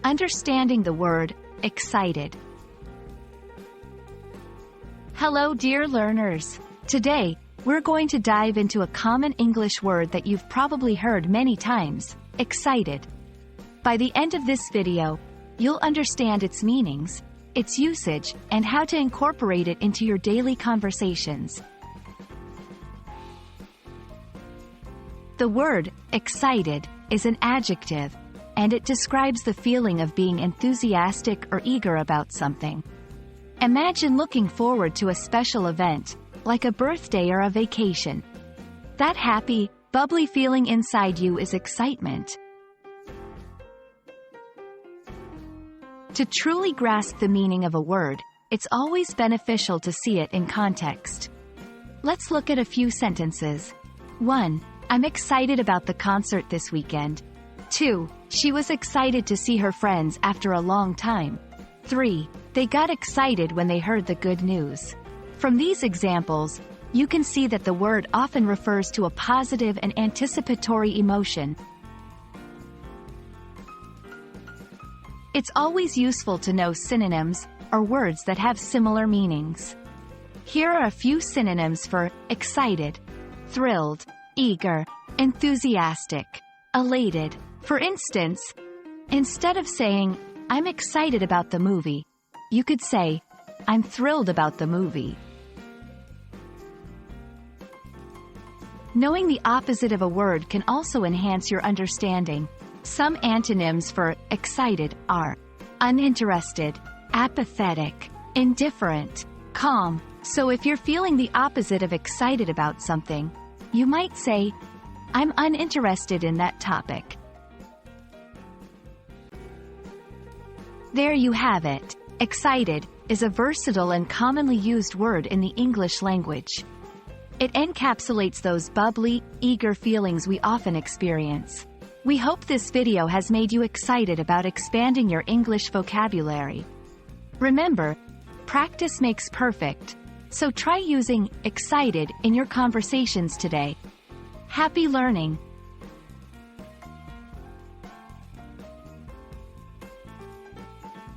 Understanding the word excited. Hello, dear learners. Today, we're going to dive into a common English word that you've probably heard many times, excited. By the end of this video, you'll understand its meanings, its usage, and how to incorporate it into your daily conversations. The word excited is an adjective, and it describes the feeling of being enthusiastic or eager about something. Imagine looking forward to a special event, like a birthday or a vacation. That happy, bubbly feeling inside you is excitement. To truly grasp the meaning of a word, it's always beneficial to see it in context. Let's look at a few sentences. 1. I'm excited about the concert this weekend. 2. She was excited to see her friends after a long time. 3. They got excited when they heard the good news. From these examples, you can see that the word often refers to a positive and anticipatory emotion. It's always useful to know synonyms, or words that have similar meanings. Here are a few synonyms for excited: thrilled, eager, enthusiastic, elated. For instance, instead of saying, I'm excited about the movie, you could say, I'm thrilled about the movie. Knowing the opposite of a word can also enhance your understanding. Some antonyms for excited are uninterested, apathetic, indifferent, calm. So if you're feeling the opposite of excited about something, you might say, I'm uninterested in that topic. There you have it. Excited is a versatile and commonly used word in the English language. It encapsulates those bubbly, eager feelings we often experience. We hope this video has made you excited about expanding your English vocabulary. Remember, practice makes perfect, so try using excited in your conversations today. Happy learning!